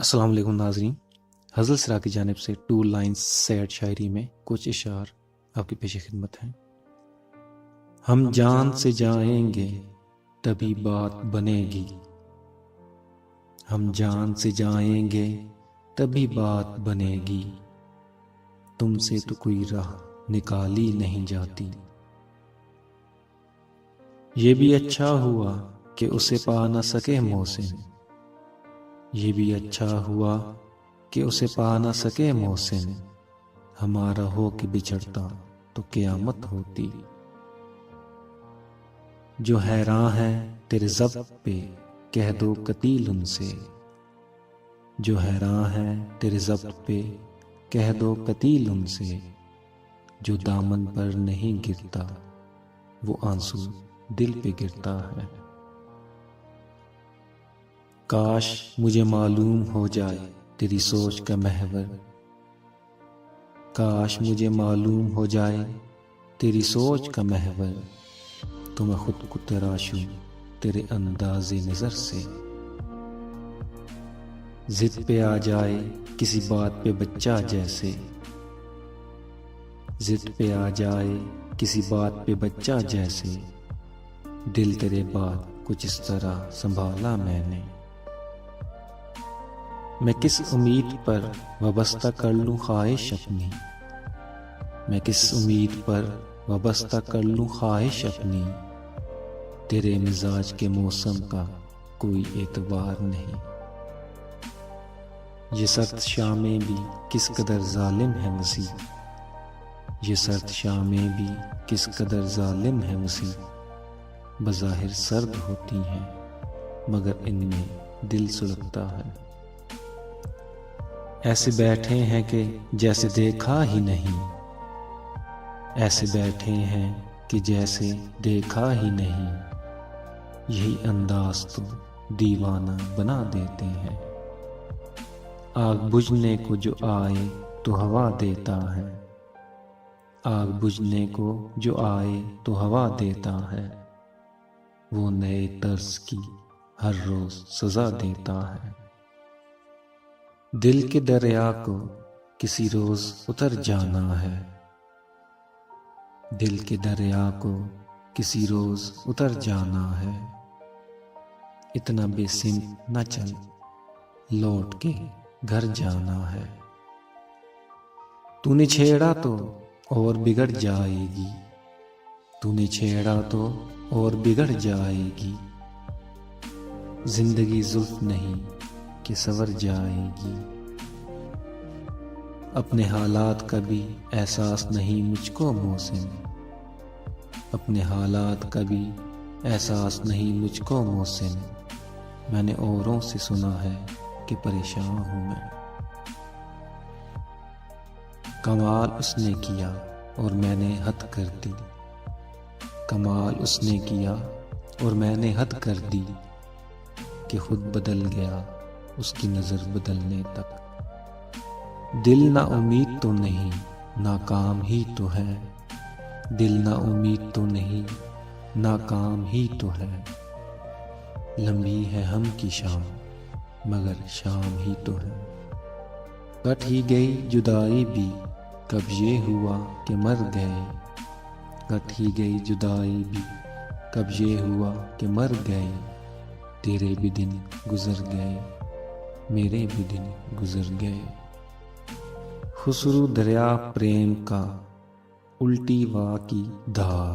अस्सलाम वालेकुम नाज़रीन। हज़ल सिरा की जानिब से 2 लाइन्स सैड शायरी में कुछ इशार आपकी पेश खिदमत हैं। हम जान से जाएंगे तभी बात बनेगी, हम जान से जाएंगे तभी बात बनेगी, तुमसे तो कोई राह निकाली नहीं जाती। ये भी अच्छा हुआ कि उसे पा न सके मोहसिन, ये भी अच्छा हुआ कि उसे पा न सके मोहसिन, हमारा हो के बिछड़ता तो क़यामत होती। जो हैरान है तेरे ज़ब्त पे कह दो कतील उनसे, जो हैरान है तेरे ज़ब्त पे कह दो कतील उनसे, जो दामन पर नहीं गिरता वो आंसू दिल पे गिरता है। काश मुझे मालूम हो जाए तेरी सोच का महवर, काश मुझे मालूम हो जाए तेरी सोच का महवर, तो मैं खुद को तराशूं तेरे अंदाज़े नज़र से। जिद पे आ जाए किसी बात पे बच्चा जैसे, जिद पे आ जाए किसी बात पे बच्चा जैसे, दिल तेरे बात कुछ इस तरह संभाला मैंने। मैं किस उम्मीद पर वाबस्ता कर लूं ख्वाहिश अपनी, मैं किस उम्मीद पर वाबस्ता कर लूं ख्वाहिश अपनी, तेरे मिजाज के मौसम का कोई एतबार नहीं। ये सर्द शामें भी किस कदर जालिम है मसीह, ये सर्द शामें भी किस कदर जालिम है मसीह, बज़ाहिर सर्द होती हैं मगर इनमें दिल सुलगता है। ऐसे बैठे हैं कि जैसे देखा ही नहीं, ऐसे बैठे हैं कि जैसे देखा ही नहीं, यही अंदाज तो दीवाना बना देते हैं। आग बुझने को जो आए तो हवा देता है, आग बुझने को जो आए तो हवा देता है, वो नए तर्ज की हर रोज सजा देता है। दिल के दरिया को किसी रोज उतर जाना है, दिल के दरिया को किसी रोज उतर जाना है, इतना बेसिम न चल लौट के घर जाना है। तूने छेड़ा तो और बिगड़ जाएगी, तूने छेड़ा तो और बिगड़ जाएगी, जिंदगी जुल्फ नहीं कि सवर जाएगी। अपने हालात का भी एहसास नहीं मुझको मोहसिन, अपने हालात का भी एहसास नहीं मुझको मोहसिन, मैंने औरों से सुना है कि परेशान हूँ मैं। कमाल उसने किया और मैंने हद कर दी, कमाल उसने किया और मैंने हद कर दी, कि खुद बदल गया उसकी नज़र बदलने तक। दिल ना उम्मीद तो नहीं नाकाम ही तो है, दिल ना उम्मीद तो नहीं नाकाम ही तो है, लंबी है हम की शाम मगर शाम ही तो है। कट ही गई जुदाई भी कब ये हुआ कि मर गए, कट ही गई जुदाई भी कब ये हुआ कि मर गए, तेरे भी दिन गुजर गए मेरे भी दिन गुजर गए। खुसरू दरिया प्रेम का उल्टी वा की धार,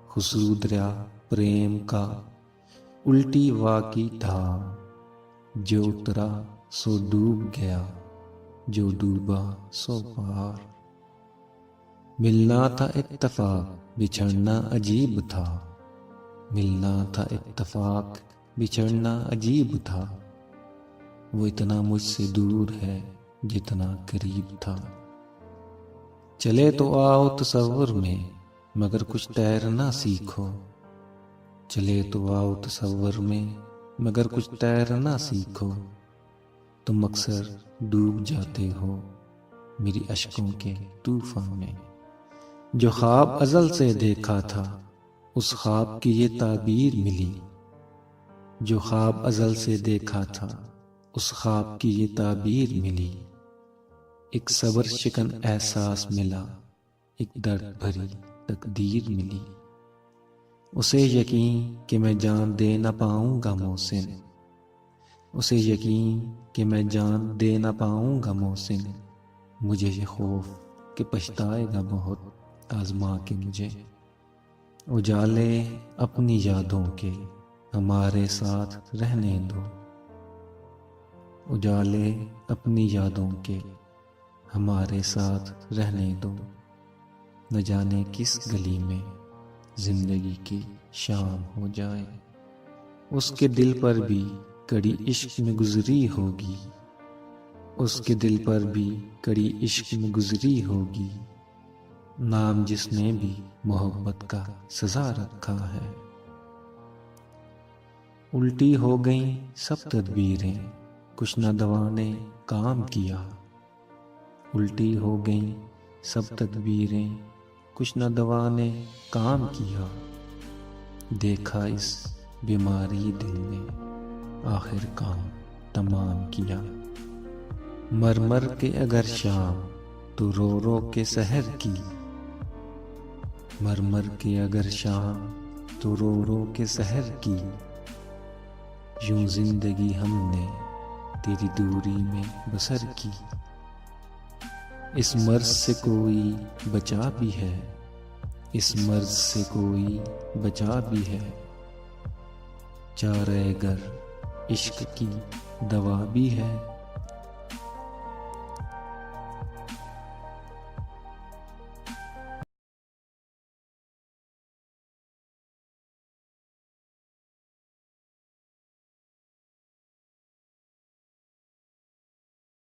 खुसरू दरिया प्रेम का उल्टी वा की धार, जो उतरा सो डूब गया जो डूबा सो पार। मिलना था इत्तफाक बिछड़ना अजीब था, मिलना था इत्तफाक बिछड़ना अजीब था, वो इतना मुझसे दूर है जितना करीब था। चले तो आओ तसव्वुर में मगर कुछ तैरना सीखो, चले तो आओ तसव्वुर में मगर कुछ तैरना सीखो, तुम अक्सर डूब जाते हो मेरी अश्कों के तूफान में। जो ख्वाब अज़ल से देखा था उस ख्वाब की ये ताबीर मिली, जो ख्वाब अज़ल से देखा था उस ख्वाब की ये ताबीर मिली। एक सबर शिकन एहसास मिला, एक दर्द भरी तकदीर मिली। उसे यकीन कि मैं जान दे न पाऊंगा मोहसिन, उसे यकीन कि मैं जान दे न पाऊंगा मोहसिन। मुझे ये खौफ कि पछताएगा बहुत आजमा के मुझे। उजाले अपनी यादों के हमारे साथ रहने दो, उजाले अपनी यादों के हमारे साथ रहने दो। न जाने किस गली में जिंदगी की शाम हो जाए, उसके दिल पर भी कड़ी इश्क में गुजरी होगी, उसके दिल पर भी कड़ी इश्क में गुजरी होगी। नाम जिसने भी मोहब्बत का सजा रखा है। उल्टी हो गई सब तदबीरें, कुछ न दवा ने काम किया। उल्टी हो गई सब तदबीरें, कुछ न दवा ने काम किया। देखा इस बीमारी दिल ने आखिर काम तमाम किया। मर मर के अगर शाम तो रो रो के सहर की, मर मर के अगर शाम तो रो रो के सहर की। यूं जिंदगी हमने तेरी दूरी में बसर की। इस मर्ज से कोई बचा भी है, इस मर्ज से कोई बचा भी है। चारे गर इश्क की दवा भी है।